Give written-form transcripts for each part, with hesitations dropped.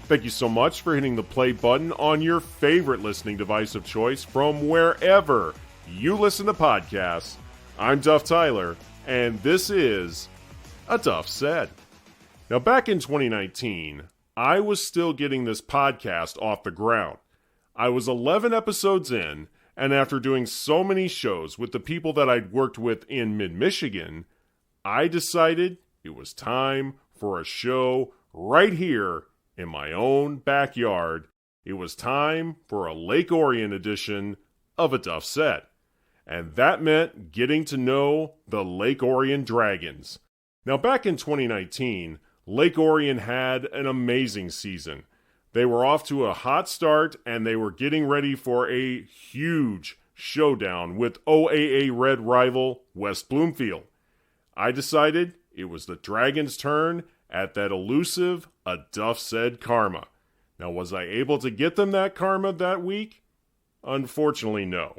Thank you so much for hitting the play button on your favorite listening device of choice from wherever you listen to podcasts. I'm Duff Tyler, and this is A Duff Said. Now, back in 2019, I was still getting this podcast off the ground. I was 11 episodes in, and after doing so many shows with the people that I'd worked with in mid-Michigan, I decided it was time for a show right here in my own backyard. It was time for a Lake Orion edition of A Duff Said. And that meant getting to know the Lake Orion Dragons. Now, back in 2019, Lake Orion had an amazing season. They were off to a hot start, and they were getting ready for a huge showdown with OAA Red rival West Bloomfield. I decided it was the Dragons' turn at that elusive A Duff Said karma. Now, was I able to get them that karma that week? Unfortunately, no.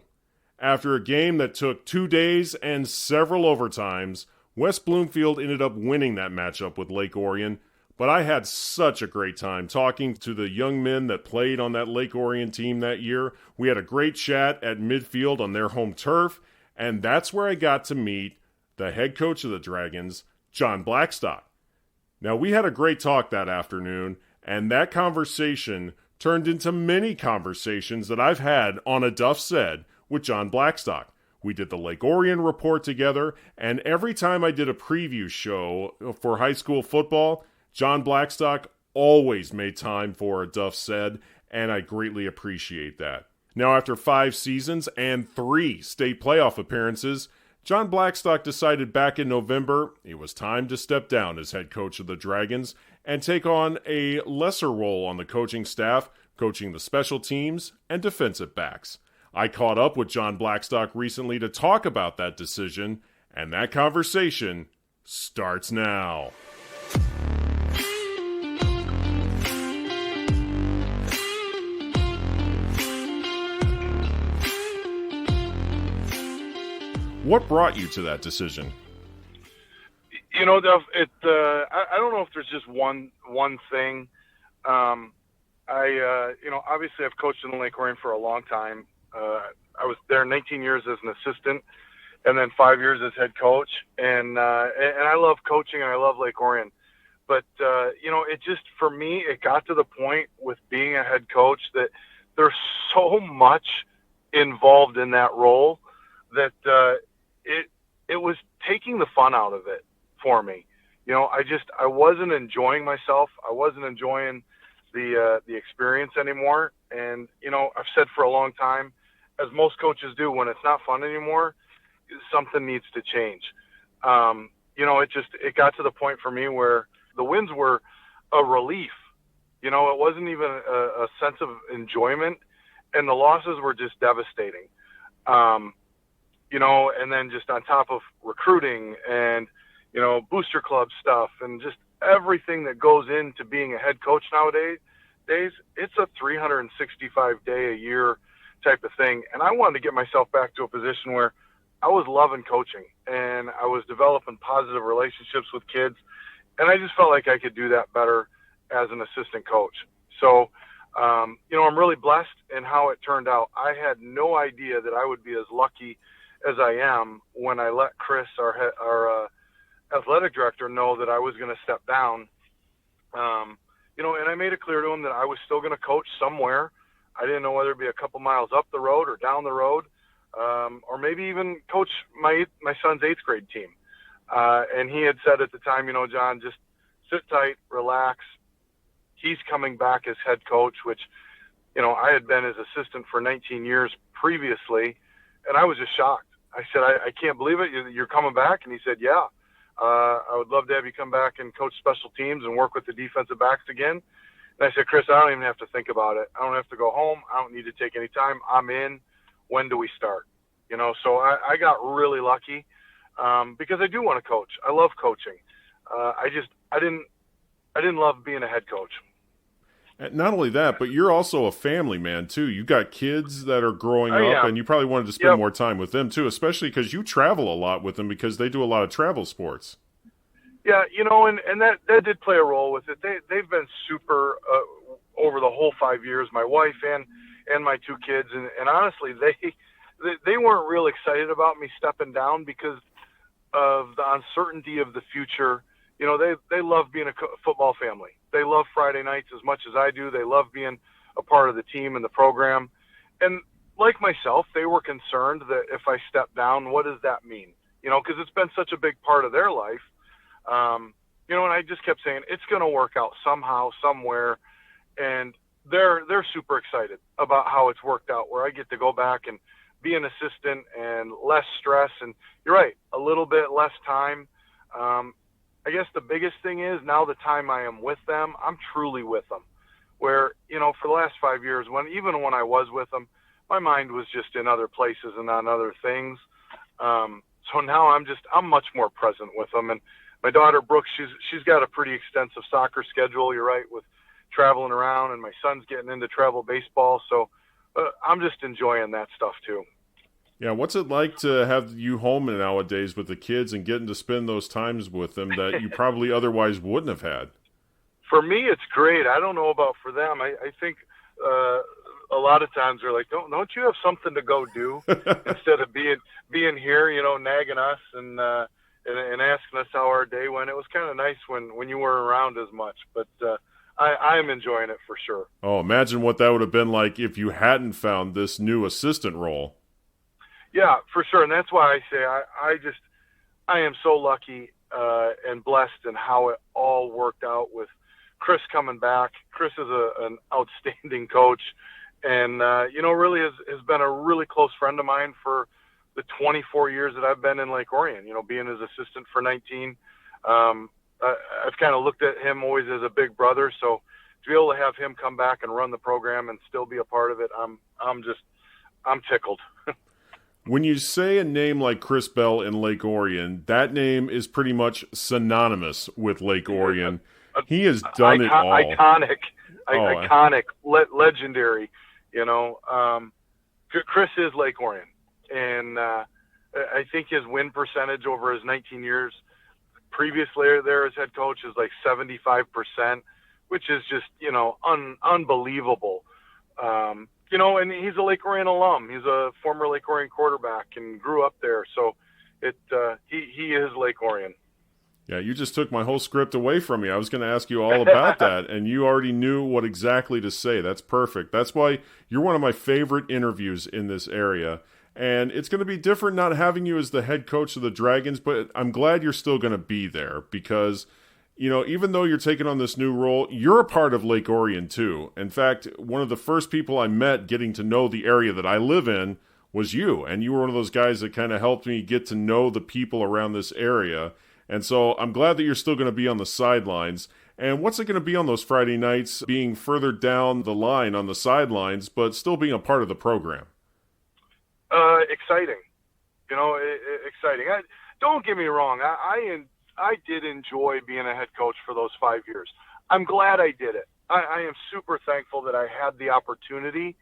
After a game that took 2 days and several overtimes, West Bloomfield ended up winning that matchup with Lake Orion, but I had such a great time talking to the young men that played on that Lake Orion team that year. We had a great chat at midfield on their home turf, and that's where I got to meet the head coach of the Dragons, John Blackstock. Now, we had a great talk that afternoon, and that conversation turned into many conversations that I've had on A Duff Said with John Blackstock. We did the Lake Orion report together, and every time I did a preview show for high school football, John Blackstock always made time for A Duff Said, and I greatly appreciate that. Now, after 5 seasons and 3 state playoff appearances, John Blackstock decided back in November it was time to step down as head coach of the Dragons and take on a lesser role on the coaching staff, coaching the special teams and defensive backs. I caught up with John Blackstock recently to talk about that decision, and that conversation starts now. What brought you to that decision? You know, Duff, I don't know if there's just one thing. Obviously I've coached in the Lake Orion for a long time. I was there 19 years as an assistant and then 5 years as head coach. And I love coaching and I love Lake Orion. But, it just, for me, it got to the point with being a head coach that there's so much involved in that role that it was taking the fun out of it for me. I wasn't enjoying myself. I wasn't enjoying the experience anymore. And, I've said for a long time, as most coaches do, when it's not fun anymore, something needs to change. It got to the point for me where the wins were a relief. It wasn't even a sense of enjoyment, and the losses were just devastating. And then just on top of recruiting and, booster club stuff and just everything that goes into being a head coach nowadays, it's a 365-day a year type of thing. And I wanted to get myself back to a position where I was loving coaching and I was developing positive relationships with kids. And I just felt like I could do that better as an assistant coach. So, I'm really blessed in how it turned out. I had no idea that I would be as lucky as I am when I let Chris, our athletic director, know that I was going to step down. And I made it clear to him that I was still going to coach somewhere. I didn't know whether it be a couple miles up the road or down the road, or maybe even coach my son's 8th grade team. And he had said at the time, John, just sit tight, relax. He's coming back as head coach, which, I had been his assistant for 19 years previously. And I was just shocked. I said, I can't believe it. You're coming back? And he said, yeah. I would love to have you come back and coach special teams and work with the defensive backs again. And I said, Chris, I don't even have to think about it. I don't have to go home. I don't need to take any time. I'm in. When do we start? So I got really lucky because I do want to coach. I love coaching. I didn't love being a head coach. Not only that, but you're also a family man, too. You got kids that are growing up, and you probably wanted to spend more time with them, too, especially because you travel a lot with them because they do a lot of travel sports. Yeah, and that did play a role with it. They've been super over the whole 5 years, my wife and my two kids, and honestly, they weren't real excited about me stepping down because of the uncertainty of the future. You know, they love being a football family. They love Friday nights as much as I do. They love being a part of the team and the program. And like myself, they were concerned that if I step down, what does that mean? You know, because it's been such a big part of their life. You know, and I just kept saying, it's going to work out somehow, somewhere. And they're super excited about how it's worked out, where I get to go back and be an assistant and less stress. And you're right, a little bit less time. I guess the biggest thing is now the time I am with them, I'm truly with them. Where, you know, for the last 5 years, even when I was with them, my mind was just in other places and on other things. So now I'm much more present with them. And my daughter Brooke, she's got a pretty extensive soccer schedule. You're right, with traveling around, and my son's getting into travel baseball. So I'm just enjoying that stuff too. Yeah, what's it like to have you home nowadays with the kids and getting to spend those times with them that you probably otherwise wouldn't have had? For me, it's great. I don't know about for them. I think a lot of times they're like, don't you have something to go do instead of being here, you know, nagging us and asking us how our day went. It was kind of nice when you weren't around as much, but I am enjoying it for sure. Oh, imagine what that would have been like if you hadn't found this new assistant role. Yeah, for sure. And that's why I say I am so lucky and blessed in how it all worked out with Chris coming back. Chris is an outstanding coach, and you know, really has been a really close friend of mine for the 24 years that I've been in Lake Orion. You know, being his assistant for 19, I've kind of looked at him always as a big brother. So to be able to have him come back and run the program and still be a part of it, I'm tickled. When you say a name like Chris Bell in Lake Orion, that name is pretty much synonymous with Lake Orion. He has done it all. Iconic, legendary. You know, Chris is Lake Orion, and I think his win percentage over his 19 years previously there as head coach is like 75%, which is just, you know, unbelievable. You know, and he's a Lake Orion alum. He's a former Lake Orion quarterback and grew up there. So he is Lake Orion. Yeah, you just took my whole script away from me. I was going to ask you all about that, and you already knew what exactly to say. That's perfect. That's why you're one of my favorite interviews in this area. And it's going to be different not having you as the head coach of the Dragons, but I'm glad you're still going to be there because, you know, even though you're taking on this new role, you're a part of Lake Orion too. In fact, one of the first people I met getting to know the area that I live in was you. And you were one of those guys that kind of helped me get to know the people around this area. And so I'm glad that you're still going to be on the sidelines. And what's it going to be on those Friday nights, being further down the line on the sidelines, but still being a part of the program? Exciting. You know, exciting. Don't get me wrong. I did enjoy being a head coach for those 5 years. I'm glad I did it. I am super thankful that I had the opportunity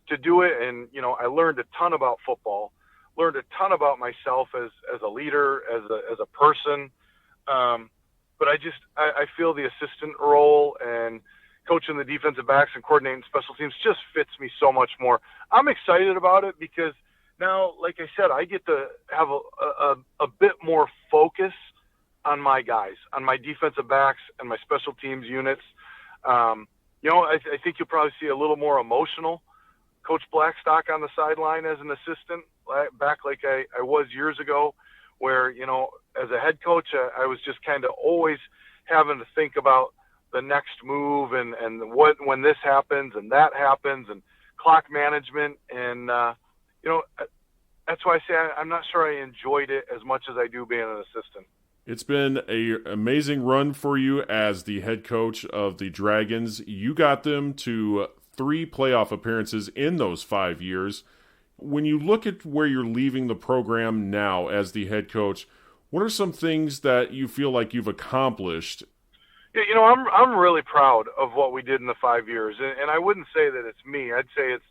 to do it. And, you know, I learned a ton about football, learned a ton about myself as a leader, as a person. But I feel the assistant role and coaching the defensive backs and coordinating special teams just fits me so much more. I'm excited about it because now, like I said, I get to have a bit more focus on my guys, on my defensive backs and my special teams units. You know, I think you'll probably see a little more emotional Coach Blackstock on the sideline as an assistant, back like I was years ago, where, you know, as a head coach, I was just kind of always having to think about the next move and when this happens and that happens and clock management. And, you know, that's why I say I'm not sure I enjoyed it as much as I do being an assistant. It's been an amazing run for you as the head coach of the Dragons. You got them to 3 playoff appearances in those 5 years. When you look at where you're leaving the program now as the head coach, what are some things that you feel like you've accomplished? Yeah, you know, I'm really proud of what we did in the 5 years, and I wouldn't say that it's me. I'd say it's,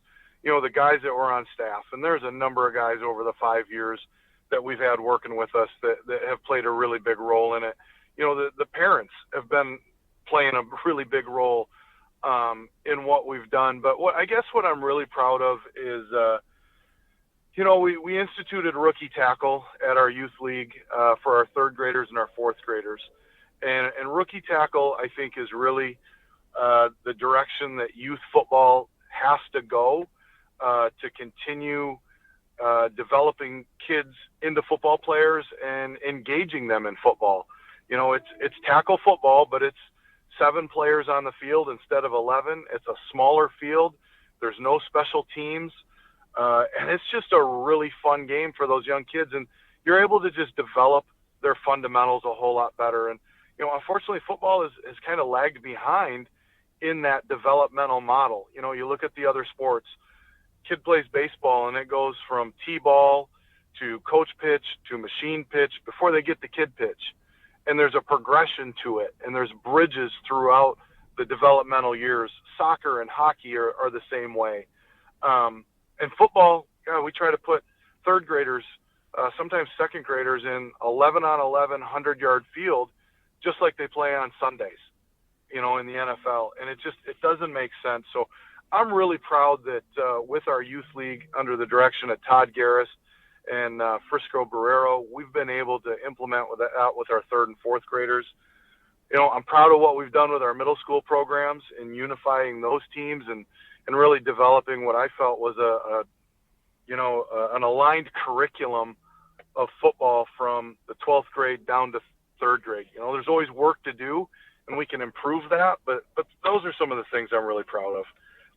you know, the guys that were on staff, and there's a number of guys over the 5 years that we've had working with us that have played a really big role in it. You know, the parents have been playing a really big role. in what we've done. But I guess what I'm really proud of is, we instituted rookie tackle at our youth league for our third graders and our fourth graders. And rookie tackle, I think, is really the direction that youth football has to go to continue developing kids into football players and engaging them in football. It's tackle football, but it's 7 players on the field instead of 11. It's a smaller field. There's no special teams. And it's just a really fun game for those young kids. And you're able to just develop their fundamentals a whole lot better. And, unfortunately, football has kind of lagged behind in that developmental model. You look at the other sports. Kid plays baseball, and it goes from T-ball to coach pitch to machine pitch before they get the kid pitch. And there's a progression to it, and there's bridges throughout the developmental years. Soccer and hockey are the same way. And football, we try to put third graders, sometimes second graders, in 11-on-11 100-yard field, just like they play on Sundays, in the NFL. And it doesn't make sense. So I'm really proud that with our youth league under the direction of Todd Garris and Frisco Barrero, we've been able to implement that with our third and fourth graders. I'm proud of what we've done with our middle school programs in unifying those teams and really developing what I felt was an aligned curriculum of football from the 12th grade down to third grade. There's always work to do, and we can improve that, but those are some of the things I'm really proud of.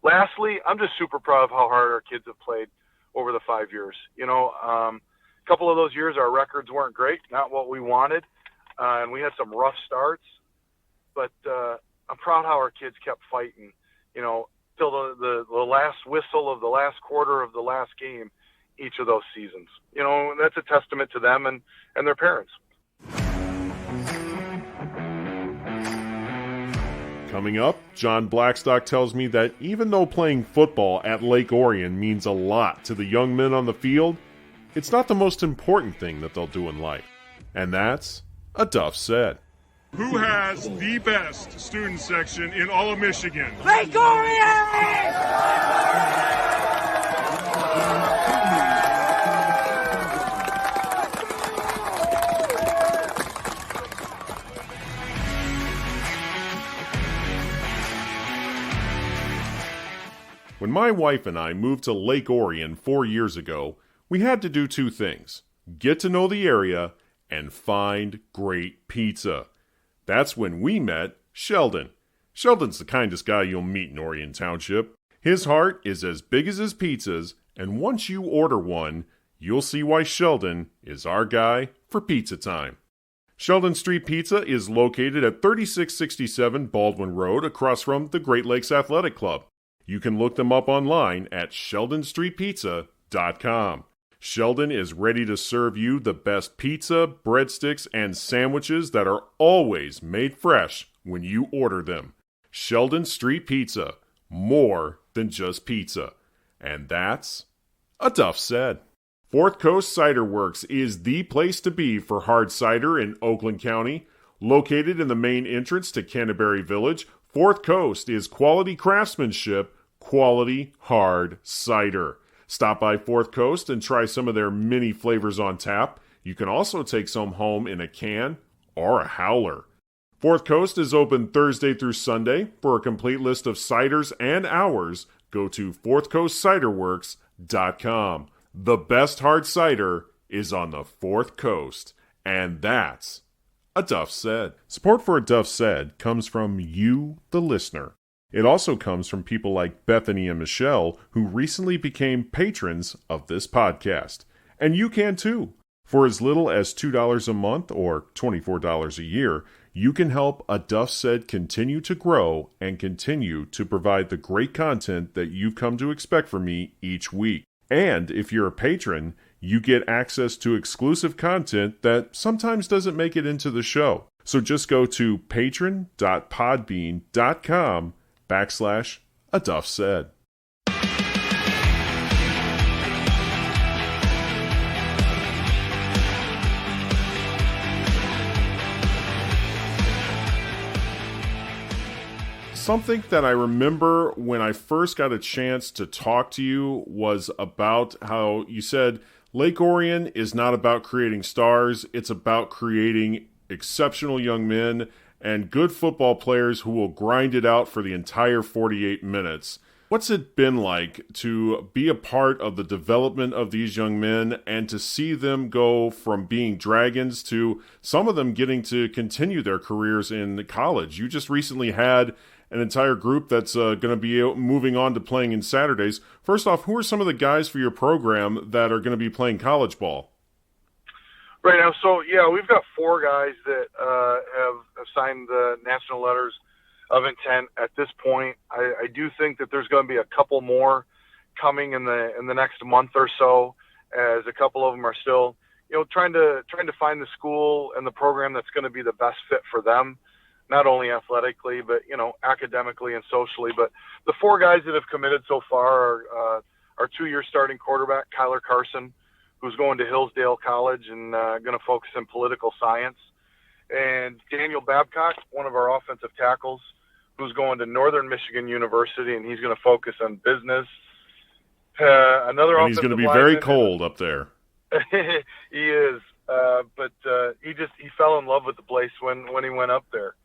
Lastly, I'm just super proud of how hard our kids have played over the 5 years. A couple of those years our records weren't great, not what we wanted, and we had some rough starts, but I'm proud how our kids kept fighting, till the last whistle of the last quarter of the last game each of those seasons. That's a testament to them and their parents. Coming up, John Blackstock tells me that even though playing football at Lake Orion means a lot to the young men on the field, it's not the most important thing that they'll do in life. And that's a Duff said. Who has the best student section in all of Michigan? Lake Orion! When my wife and I moved to Lake Orion 4 years ago, we had to do 2 things: get to know the area and find great pizza. That's when we met Sheldon. Sheldon's the kindest guy you'll meet in Orion Township. His heart is as big as his pizzas, and once you order one, you'll see why Sheldon is our guy for pizza time. Sheldon Street Pizza is located at 3667 Baldwin Road across from the Great Lakes Athletic Club. You can look them up online at sheldonstreetpizza.com. Sheldon is ready to serve you the best pizza, breadsticks, and sandwiches that are always made fresh when you order them. Sheldon Street Pizza, more than just pizza. And that's a Duff said. Fourth Coast Cider Works is the place to be for hard cider in Oakland County. Located in the main entrance to Canterbury Village, Fourth Coast is quality craftsmanship, quality hard cider. Stop by Fourth Coast and try some of their many flavors on tap. You can also take some home in a can or a howler. Fourth Coast is open Thursday through Sunday. For a complete list of ciders and hours, go to fourthcoastciderworks.com. The best hard cider is on the Fourth Coast, and that's a Duff said. Support for a Duff said comes from you, the listener. It also comes from people like Bethany and Michelle, who recently became patrons of this podcast. And you can too. For as little as $2 a month or $24 a year, you can help a Duff said continue to grow and continue to provide the great content that you've come to expect from me each week. And if you're a patron, you get access to exclusive content that sometimes doesn't make it into the show. So just go to patron.podbean.com/a Duff said. Something that I remember when I first got a chance to talk to you was about how you said Lake Orion is not about creating stars, it's about creating exceptional young men and good football players who will grind it out for the entire 48 minutes. What's it been like to be a part of the development of these young men and to see them go from being dragons to some of them getting to continue their careers in college? You just recently had an entire group that's going to be moving on to playing in Saturdays. First off, who are some of the guys for your program that are going to be playing college ball? Right now, so yeah, we've got 4 guys that have signed the national letters of intent at this point. I do think that there's going to be a couple more coming in the next month or so, as a couple of them are still, trying to find the school and the program that's going to be the best fit for them, not only athletically, but academically and socially. But the 4 guys that have committed so far are our 2-year starting quarterback Kyler Carson, who's going to Hillsdale College and going to focus in political science, and Daniel Babcock, one of our offensive tackles, who's going to Northern Michigan University, and he's going to focus on business. And he's going to be very cold up there. He is, but he fell in love with the place when he went up there.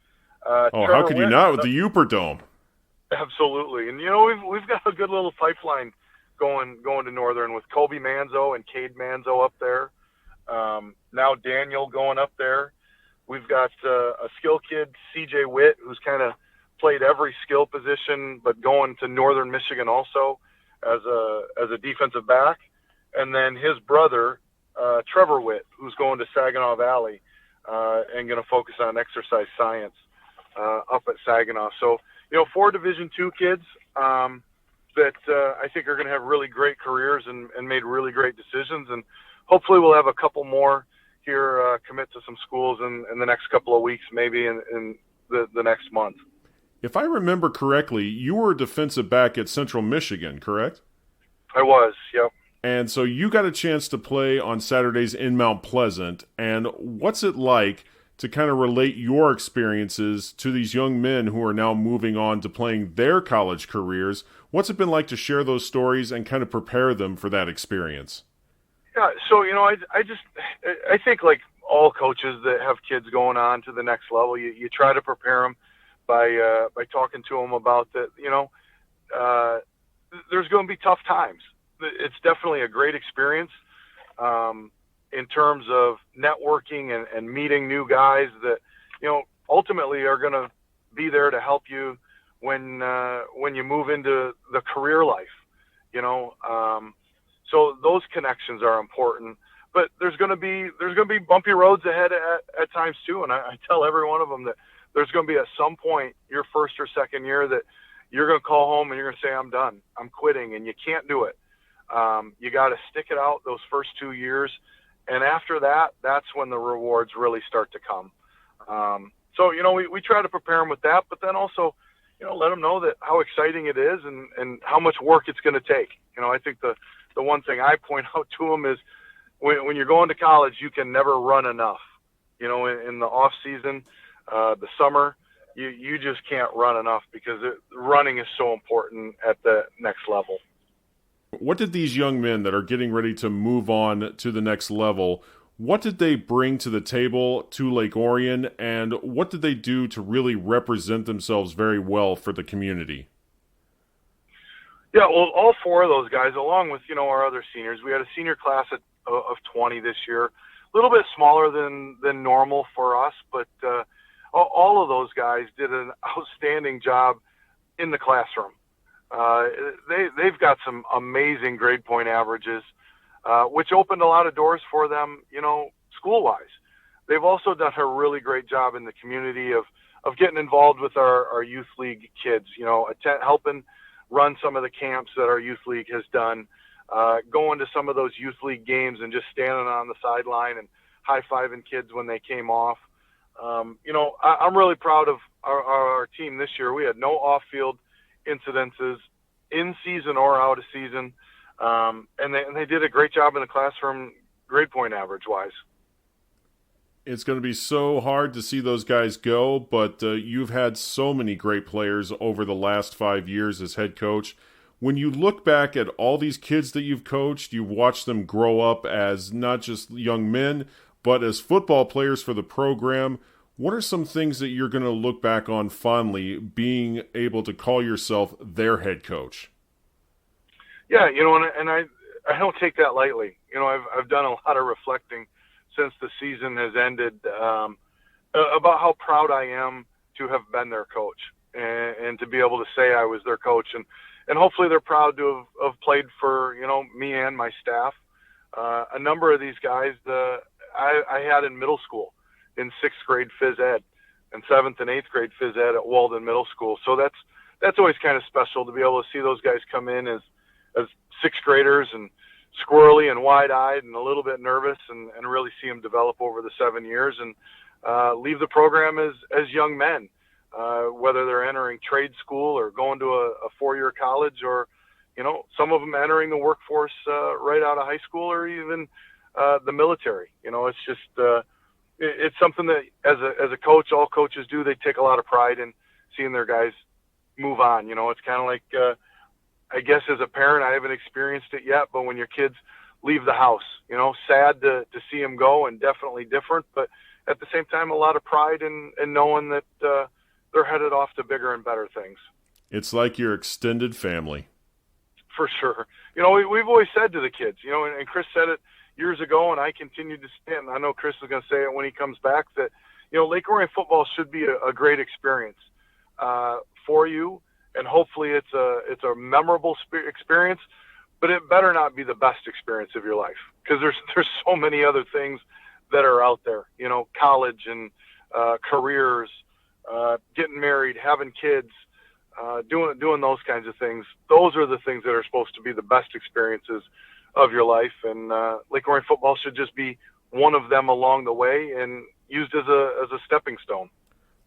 How could you not with the Uper Dome? Absolutely, and we've got a good little pipeline going to Northern with Kobe Manzo and Cade Manzo up there. Now Daniel going up there. We've got a skill kid, CJ Witt, who's kind of played every skill position, but going to Northern Michigan also as a defensive back. And then his brother, Trevor Witt, who's going to Saginaw Valley and going to focus on exercise science up at Saginaw. So, 4 Division II kids that I think are going to have really great careers and made really great decisions. And hopefully we'll have a couple more here commit to some schools in the next couple of weeks, maybe in the next month. If I remember correctly, you were a defensive back at Central Michigan, correct? I was, yep. And so you got a chance to play on Saturdays in Mount Pleasant. And what's it like to kind of relate your experiences to these young men who are now moving on to playing their college careers? What's it been like to share those stories and kind of prepare them for that experience? Yeah, so, I think like all coaches that have kids going on to the next level, you try to prepare them by talking to them about that, there's going to be tough times. It's definitely a great experience in terms of networking and meeting new guys that, ultimately are going to be there to help you when you move into the career life, so those connections are important. But there's going to be bumpy roads ahead at times too, and I tell every one of them that there's going to be at some point your first or second year that you're going to call home and you're going to say, I'm done, I'm quitting, and you can't do it. You got to stick it out those first 2 years, and after that, that's when the rewards really start to come. So we try to prepare them with that, but then also let them know that how exciting it is and how much work it's going to take. I think the one thing I point out to them is when you're going to college, you can never run enough. In the off season, the summer, you just can't run enough because running is so important at the next level. What did these young men that are getting ready to move on to the next level, what did they bring to the table to Lake Orion, and what did they do to really represent themselves very well for the community? Yeah, well, all 4 of those guys, along with, our other seniors, we had a senior class of 20 this year, a little bit smaller than normal for us, but all of those guys did an outstanding job in the classroom. They've got some amazing grade point averages, which opened a lot of doors for them, school-wise. They've also done a really great job in the community of getting involved with our youth league kids, helping run some of the camps that our youth league has done, going to some of those youth league games and just standing on the sideline and high-fiving kids when they came off. I'm really proud of our team this year. We had no off-field incidences in season or out of season, and they did a great job in the classroom grade point average wise. It's going to be so hard to see those guys go, but you've had so many great players over the last 5 years as head coach. When you look back at all these kids that you've coached, you've watched them grow up as not just young men, but as football players for the program. What are some things that you're going to look back on fondly, being able to call yourself their head coach? Yeah, and I don't take that lightly. I've done a lot of reflecting since the season has ended about how proud I am to have been their coach and to be able to say I was their coach. And hopefully they're proud to have played for, me and my staff. A number of these guys I had in middle school, in 6th grade phys ed, and 7th and 8th grade phys ed at Walden Middle School. So that's always kind of special to be able to see those guys come in as 6th graders and squirrely and wide-eyed and a little bit nervous, and really see them develop over the 7 years and leave the program as young men, whether they're entering trade school or going to a 4-year college, or some of them entering the workforce right out of high school, or even the military. It's just it's something that as a coach, all coaches do. They take a lot of pride in seeing their guys move on. It's kind of like I guess as a parent, I haven't experienced it yet, but when your kids leave the house, sad to see them go, and definitely different, but at the same time, a lot of pride in knowing that they're headed off to bigger and better things. It's like your extended family. For sure. We've always said to the kids, and Chris said it years ago, and I continued to say it, and I know Chris is going to say it when he comes back, that, Lake Orion football should be a great experience for you. And hopefully it's a memorable experience, but it better not be the best experience of your life, because there's so many other things that are out there, college and careers, getting married, having kids, doing those kinds of things. Those are the things that are supposed to be the best experiences of your life, and Lake Orion football should just be one of them along the way and used as a stepping stone.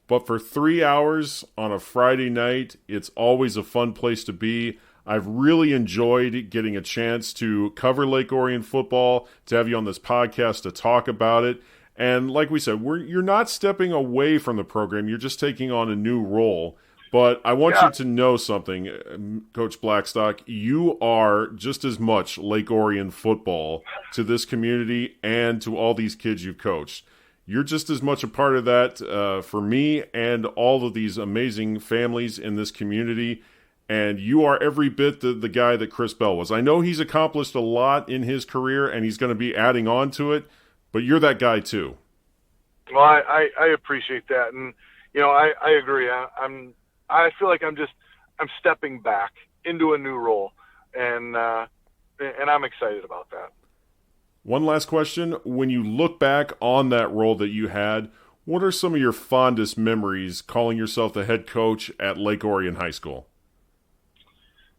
But for 3 hours on a Friday night, it's always a fun place to be. I've really enjoyed getting a chance to cover Lake Orion football, to have you on this podcast to talk about it. And like we said, you're not stepping away from the program. You're just taking on a new role. But I want you to know something, Coach Blackstock. You are just as much Lake Orion football to this community and to all these kids you've coached. You're just as much a part of that for me and all of these amazing families in this community. And you are every bit the guy that Chris Bell was. I know he's accomplished a lot in his career, and he's going to be adding on to it, but you're that guy too. Well, I appreciate that. And, I agree. I feel like I'm stepping back into a new role, and I'm excited about that. One last question. When you look back on that role that you had, what are some of your fondest memories calling yourself the head coach at Lake Orion High School?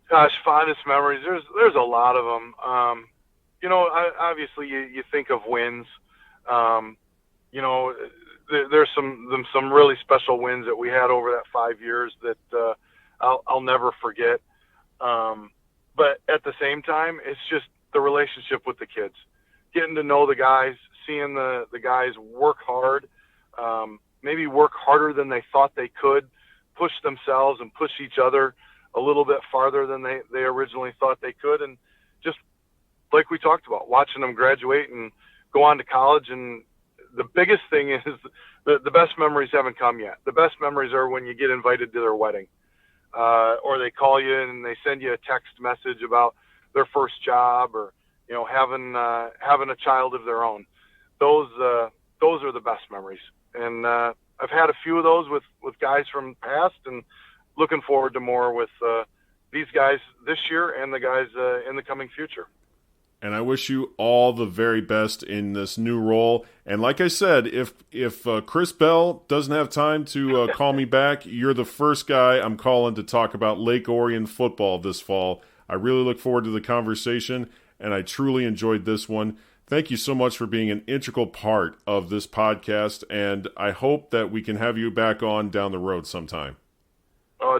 Gosh, fondest memories. There's a lot of them. Obviously you think of wins. There's some really special wins that we had over that 5 years that I'll never forget. But at the same time, it's just the relationship with the kids. Getting to know the guys, seeing the guys work hard, maybe work harder than they thought they could, push themselves and push each other a little bit farther than they originally thought they could. And just like we talked about, watching them graduate and go on to college. And the biggest thing is the best memories haven't come yet. The best memories are when you get invited to their wedding, or they call you and they send you a text message about their first job, or having a child of their own. Those are the best memories. And I've had a few of those with guys from the past, and looking forward to more with these guys this year and the guys in the coming future. And I wish you all the very best in this new role. And like I said, if Chris Bell doesn't have time to call me back, you're the first guy I'm calling to talk about Lake Orion football this fall. I really look forward to the conversation, and I truly enjoyed this one. Thank you so much for being an integral part of this podcast, and I hope that we can have you back on down the road sometime.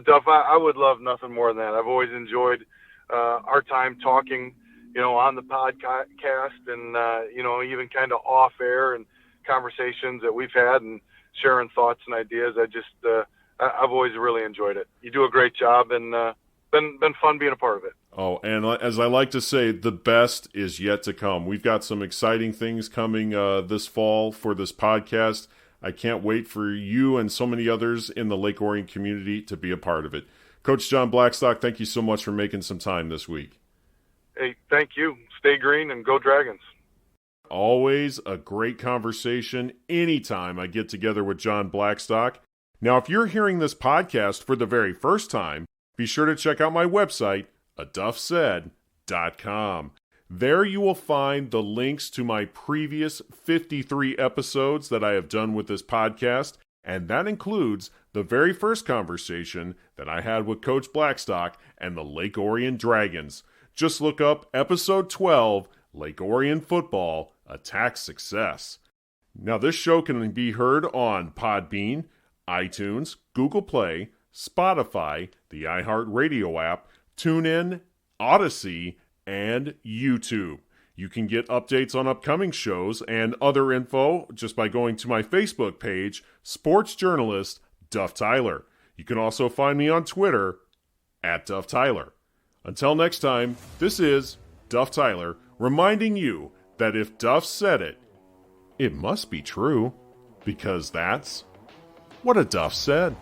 Duff, I would love nothing more than that. I've always enjoyed our time talking, on the podcast and, even kind of off air, and conversations that we've had and sharing thoughts and ideas. I've always really enjoyed it. You do a great job, and been fun being a part of it. Oh, and as I like to say, the best is yet to come. We've got some exciting things coming this fall for this podcast. I can't wait for you and so many others in the Lake Orion community to be a part of it. Coach John Blackstock, thank you so much for making some time this week. Hey, thank you. Stay green and go Dragons. Always a great conversation anytime I get together with John Blackstock. Now, if you're hearing this podcast for the very first time, be sure to check out my website, aduffsaid.com. There you will find the links to my previous 53 episodes that I have done with this podcast, and that includes the very first conversation that I had with Coach Blackstock and the Lake Orion Dragons. Just look up episode 12, Lake Orion Football, Attack Success. Now, this show can be heard on Podbean, iTunes, Google Play, Spotify, the iHeartRadio app, TuneIn, Odyssey, and YouTube. You can get updates on upcoming shows and other info just by going to my Facebook page, Sports Journalist Duff Tyler. You can also find me on Twitter, @DuffTyler. Until next time, this is Duff Tyler reminding you that if Duff said it, it must be true, because that's what a Duff said.